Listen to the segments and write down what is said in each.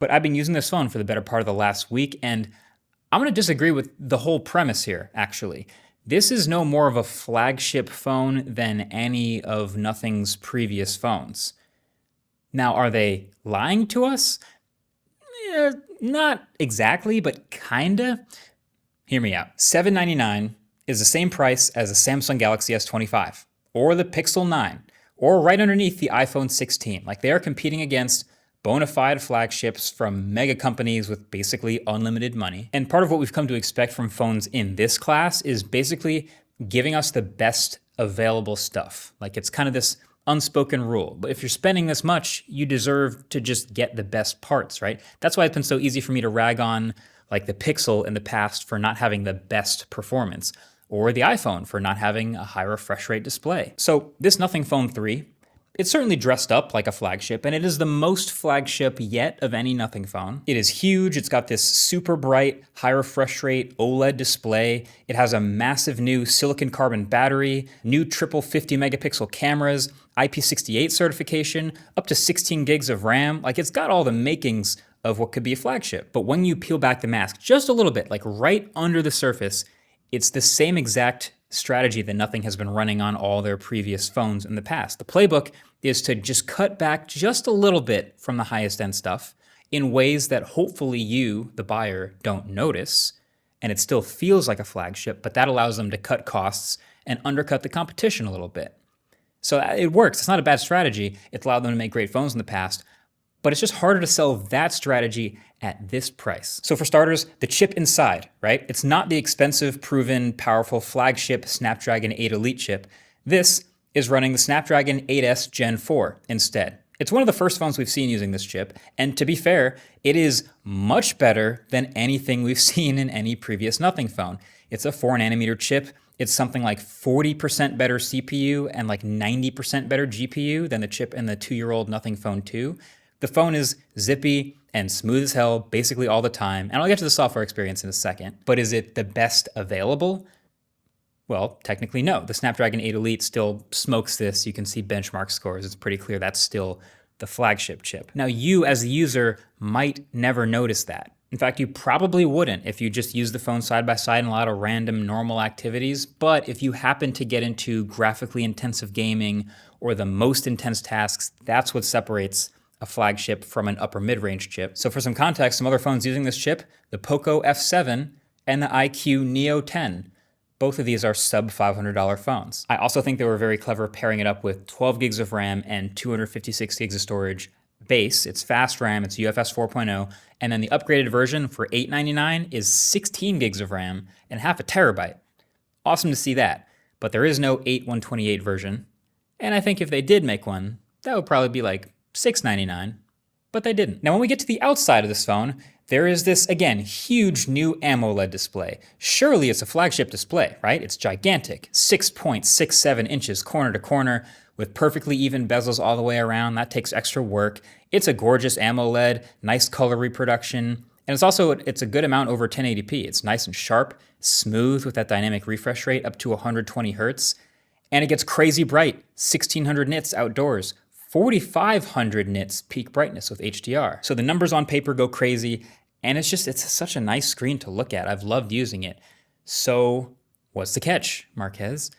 But I've been using this phone for the better part of the last week, and I'm going to disagree with the whole premise here, actually. This is no more of a flagship phone than any of Nothing's previous phones. Now, are they lying to us? Not exactly, but kinda. Hear me out. $799 is the same price as the Samsung Galaxy S25, or the Pixel 9, or right underneath the iPhone 16. Like, they are competing against bona fide flagships from mega companies with basically unlimited money. And part of what we've come to expect from phones in this class is basically giving us the best available stuff. Like, it's kind of this unspoken rule. But if you're spending this much, you deserve to just get the best parts, right? That's why it's been so easy for me to rag on like the Pixel in the past for not having the best performance, or the iPhone for not having a high refresh rate display. So this Nothing Phone 3, it's certainly dressed up like a flagship, and it is the most flagship yet of any Nothing phone. It is huge. It's got this super bright, high refresh rate OLED display. It has a massive new silicon carbon battery, new triple 50 megapixel cameras, IP68 certification, up to 16 gigs of RAM. Like, it's got all the makings of what could be a flagship. But when you peel back the mask just a little bit, like right under the surface, it's the same exact strategy that Nothing has been running on all their previous phones in the past. The playbook is to just cut back just a little bit from the highest end stuff in ways that hopefully you, the buyer, don't notice, and it still feels like a flagship, but that allows them to cut costs and undercut the competition a little bit. So it works. It's not a bad strategy. It's allowed them to make great phones in the past, but it's just harder to sell that strategy at this price. So for starters, the chip inside, right? It's not the expensive, proven, powerful flagship Snapdragon 8 Elite chip. This is running the Snapdragon 8S Gen 4 instead. It's one of the first phones we've seen using this chip, and to be fair, it is much better than anything we've seen in any previous Nothing phone. It's a 4nm chip. It's something like 40% better CPU and like 90% better GPU than the chip in the 2-year-old Nothing Phone 2. The phone is zippy and smooth as hell basically all the time, and I'll get to the software experience in a second. But is it the best available? Well, technically no. The Snapdragon 8 Elite still smokes this. You can see benchmark scores. It's pretty clear that's still the flagship chip. Now, you as the user might never notice that. In fact, you probably wouldn't if you just use the phone side by side in a lot of random normal activities. But if you happen to get into graphically intensive gaming or the most intense tasks, that's what separates a flagship from an upper mid-range chip. So for some context, some other phones using this chip, the Poco F7 and the iQOO Neo 10. Both of these are sub $500 phones. I also think they were very clever pairing it up with 12 gigs of RAM and 256 gigs of storage base. It's fast RAM, it's UFS 4.0, and then the upgraded version for $899 is 16 gigs of RAM and half a terabyte. Awesome to see that, but there is no 8128 version, and I think if they did make one, that would probably be like $699, but they didn't. Now, when we get to the outside of this phone, there is this, again, huge new AMOLED display. Surely it's a flagship display, right? It's gigantic, 6.67 inches corner to corner with perfectly even bezels all the way around. That takes extra work. It's a gorgeous AMOLED, nice color reproduction, and it's a good amount over 1080p. It's nice and sharp, smooth with that dynamic refresh rate up to 120 hertz, and it gets crazy bright, 1600 nits outdoors, 4,500 nits peak brightness with HDR. So the numbers on paper go crazy, and it's such a nice screen to look at. I've loved using it. So what's the catch, Marquez?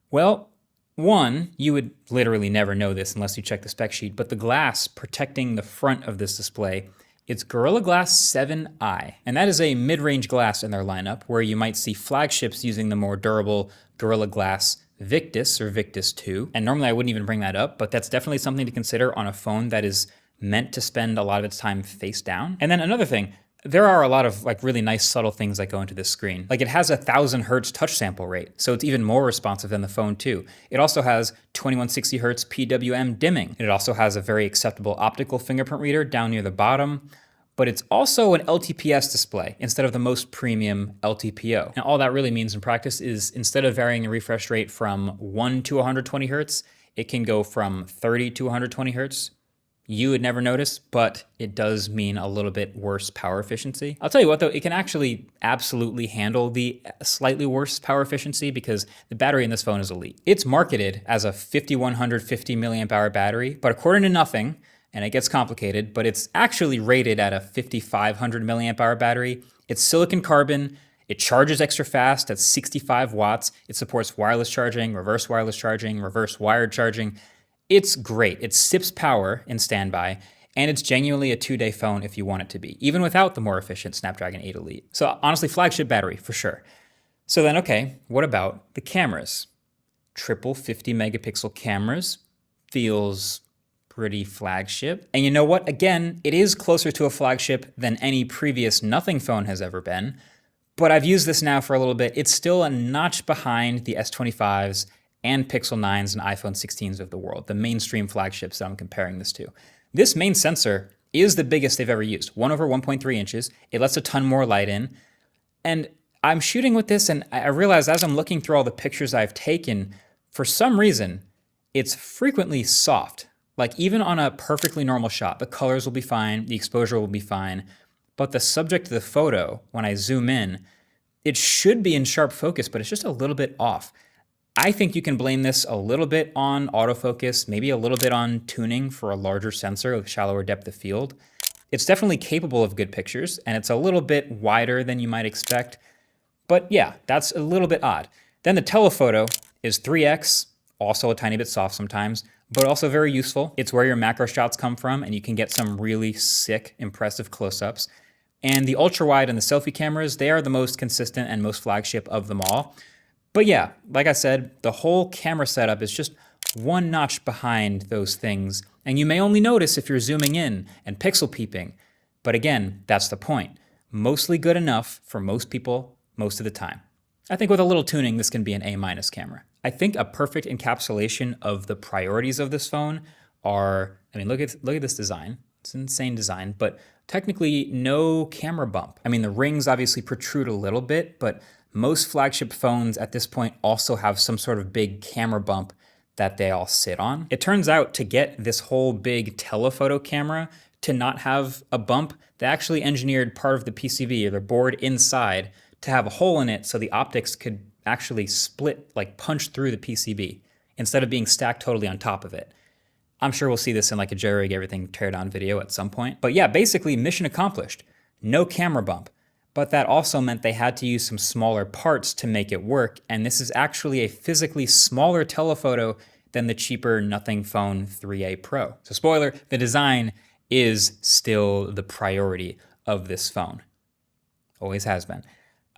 Well, one, you would literally never know this unless you check the spec sheet, but the glass protecting the front of this display, it's Gorilla Glass 7i, and that is a mid-range glass in their lineup where you might see flagships using the more durable Gorilla Glass Victus or Victus 2. And normally I wouldn't even bring that up, but that's definitely something to consider on a phone that is meant to spend a lot of its time face down. And then another thing, there are a lot of like really nice subtle things that go into this screen. Like, it has a 1000 hertz touch sample rate, so it's even more responsive than the phone 2. It also has 2160 hertz PWM dimming. It also has a very acceptable optical fingerprint reader down near the bottom, but it's also an LTPS display instead of the most premium LTPO. And all that really means in practice is instead of varying the refresh rate from 1 to 120 hertz, it can go from 30 to 120 hertz. You would never notice, but it does mean a little bit worse power efficiency. I'll tell you what though, it can actually absolutely handle the slightly worse power efficiency because the battery in this phone is elite. It's marketed as a 5150 milliamp hour battery, but according to Nothing, and it gets complicated, but it's actually rated at a 5,500 milliamp hour battery. It's silicon carbon. It charges extra fast at 65 watts. It supports wireless charging, reverse wired charging. It's great. It sips power in standby, and it's genuinely a 2-day phone if you want it to be, even without the more efficient Snapdragon 8 Elite. So honestly, flagship battery for sure. So then, okay, what about the cameras? Triple 50 megapixel cameras feels pretty flagship. And you know what? Again, it is closer to a flagship than any previous nothing phone has ever been. But I've used this now for a little bit. It's still a notch behind the S25s and Pixel 9s and iPhone 16s of the world, the mainstream flagships that I'm comparing this to. This main sensor is the biggest they've ever used, 1 over 1.3 inches. It lets a ton more light in. And I'm shooting with this, and I realize as I'm looking through all the pictures I've taken, for some reason, it's frequently soft. Like even on a perfectly normal shot, the colors will be fine, the exposure will be fine, but the subject of the photo, when I zoom in, it should be in sharp focus, but it's just a little bit off. I think you can blame this a little bit on autofocus, maybe a little bit on tuning for a larger sensor with shallower depth of field. It's definitely capable of good pictures, and it's a little bit wider than you might expect. But yeah, that's a little bit odd. Then the telephoto is 3x, also a tiny bit soft sometimes, but also very useful. It's where your macro shots come from, and you can get some really sick, impressive close-ups. And the ultra wide and the selfie cameras, they are the most consistent and most flagship of them all. But yeah, like I said, the whole camera setup is just one notch behind those things. And you may only notice if you're zooming in and pixel peeping. But again, that's the point. Mostly good enough for most people most of the time. I think with a little tuning, this can be an A- camera. I think a perfect encapsulation of the priorities of this phone are, I mean, look at this design. It's an insane design, but technically no camera bump. I mean, the rings obviously protrude a little bit, but most flagship phones at this point also have some sort of big camera bump that they all sit on. It turns out to get this whole big telephoto camera to not have a bump, they actually engineered part of the PCB or the board inside to have a hole in it so the optics could actually split, like punch through the PCB instead of being stacked totally on top of it. I'm sure we'll see this in like a jerry rig everything teardown video at some point. But yeah, basically mission accomplished. No camera bump. But that also meant they had to use some smaller parts to make it work. And this is actually a physically smaller telephoto than the cheaper Nothing Phone 3A Pro. So spoiler, the design is still the priority of this phone. Always has been.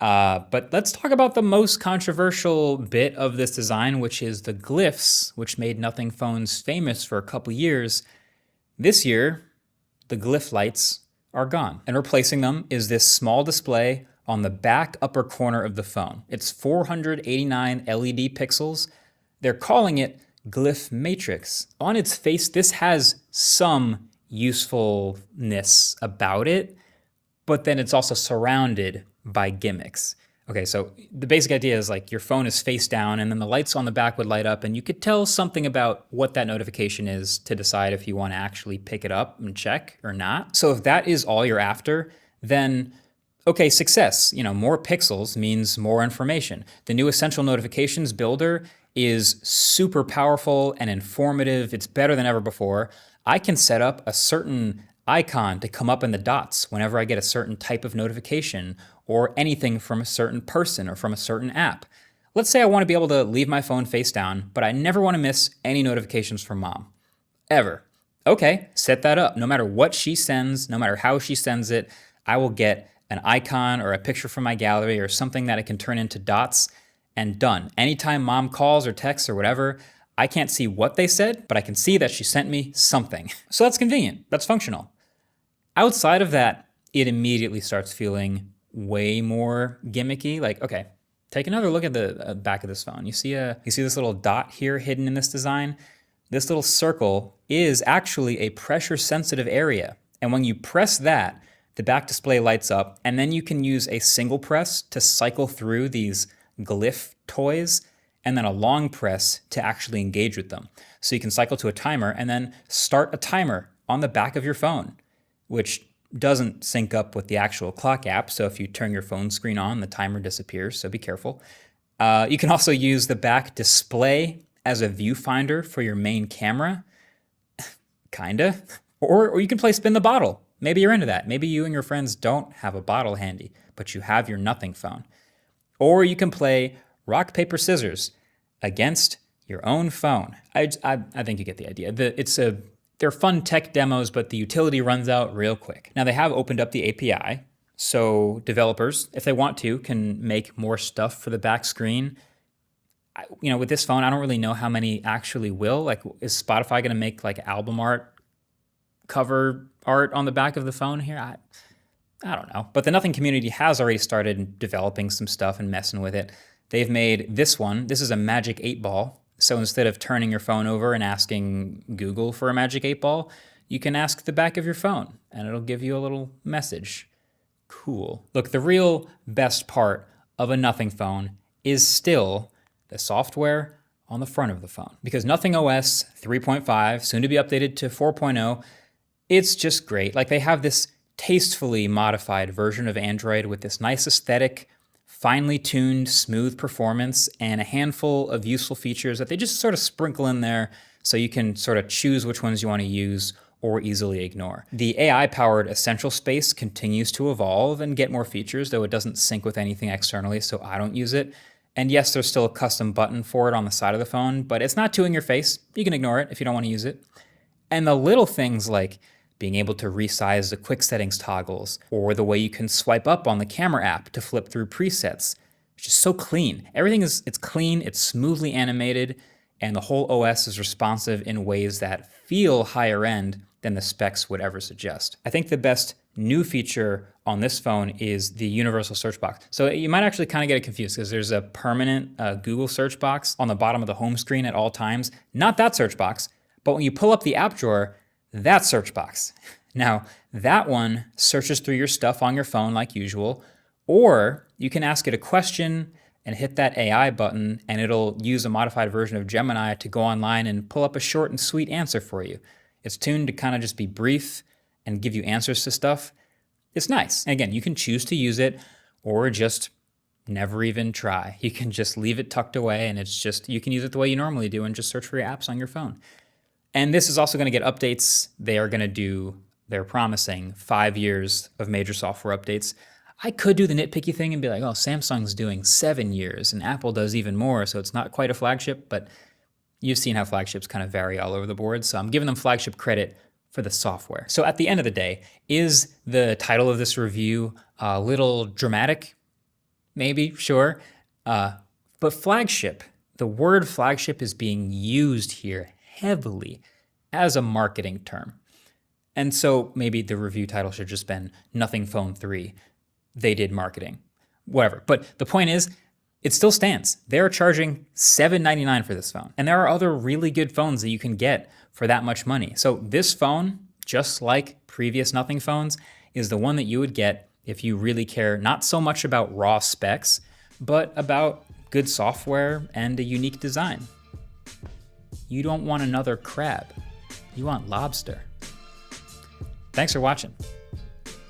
But let's talk about the most controversial bit of this design, which is the glyphs, which made Nothing phones famous for a couple years. This year, the glyph lights are gone, and replacing them is this small display on the back upper corner of the phone. It's 489 LED pixels. They're calling it Glyph Matrix. On its face, this has some usefulness about it, but then it's also surrounded by gimmicks. Okay, so the basic idea is like your phone is face down and then the lights on the back would light up and you could tell something about what that notification is to decide if you want to actually pick it up and check or not. So if that is all you're after, then okay, success. You know, more pixels means more information. The new Essential Notifications builder is super powerful and informative. It's better than ever before. I can set up a certain icon to come up in the dots whenever I get a certain type of notification or anything from a certain person or from a certain app. Let's say I want to be able to leave my phone face down, but I never want to miss any notifications from mom. Ever. Okay, set that up. No matter what she sends, no matter how she sends it, I will get an icon or a picture from my gallery or something that I can turn into dots and done. Anytime mom calls or texts or whatever, I can't see what they said, but I can see that she sent me something. So that's convenient. That's functional. Outside of that, it immediately starts feeling way more gimmicky. Like, okay, take another look at the back of this phone. You see this little dot here hidden in this design? This little circle is actually a pressure sensitive area. And when you press that, the back display lights up, and then you can use a single press to cycle through these glyph toys, and then a long press to actually engage with them. So you can cycle to a timer and then start a timer on the back of your phone, which doesn't sync up with the actual clock app. So if you turn your phone screen on, the timer disappears, so be careful. You can also use the back display as a viewfinder for your main camera. Kinda. Or you can play spin the bottle. Maybe you're into that. Maybe you and your friends don't have a bottle handy, but you have your nothing phone. Or you can play rock, paper, scissors against your own phone. I think you get the idea. They're fun tech demos, but the utility runs out real quick. Now they have opened up the API, so developers, if they want to, can make more stuff for the back screen. With this phone, I don't really know how many actually will. Like, is Spotify going to make like album art, cover art on the back of the phone here? I don't know. But the Nothing community has already started developing some stuff and messing with it. They've made this one. This is a magic 8-ball. So instead of turning your phone over and asking Google for a magic 8-ball, you can ask the back of your phone and it'll give you a little message. Cool. Look, the real best part of a Nothing phone is still the software on the front of the phone. Because Nothing OS 3.5, soon to be updated to 4.0, it's just great. Like, they have this tastefully modified version of Android with this nice aesthetic, finely tuned, smooth performance, and a handful of useful features that they just sort of sprinkle in there so you can sort of choose which ones you want to use or easily ignore. The AI-powered Essential Space continues to evolve and get more features, though it doesn't sync with anything externally, so I don't use it. And yes, there's still a custom button for it on the side of the phone, but it's not too in your face. You can ignore it if you don't want to use it. And the little things like being able to resize the quick settings toggles, or the way you can swipe up on the camera app to flip through presets. It's just so clean. It's clean, it's smoothly animated, and the whole OS is responsive in ways that feel higher end than the specs would ever suggest. I think the best new feature on this phone is the universal search box. So you might actually kind of get it confused because there's a permanent Google search box on the bottom of the home screen at all times. Not that search box, but when you pull up the app drawer, that search box. Now, that one searches through your stuff on your phone like usual, or you can ask it a question and hit that AI button and it'll use a modified version of Gemini to go online and pull up a short and sweet answer for you. It's tuned to kind of just be brief and give you answers to stuff. It's nice. And again, you can choose to use it or just never even try. You can just leave it tucked away and you can use it the way you normally do and just search for your apps on your phone. And this is also going to get updates. They're promising 5 years of major software updates. I could do the nitpicky thing and be like, oh, Samsung's doing 7 years and Apple does even more, so it's not quite a flagship, but you've seen how flagships kind of vary all over the board, so I'm giving them flagship credit for the software. So at the end of the day, is the title of this review a little dramatic? Maybe, sure. But flagship, the word flagship is being used here heavily as a marketing term. And so maybe the review title should just been Nothing Phone 3. They did marketing. Whatever. But the point is, it still stands. They're charging $799 for this phone. And there are other really good phones that you can get for that much money. So this phone, just like previous Nothing phones, is the one that you would get if you really care not so much about raw specs, but about good software and a unique design. You don't want another crab. You want lobster. Thanks for watching.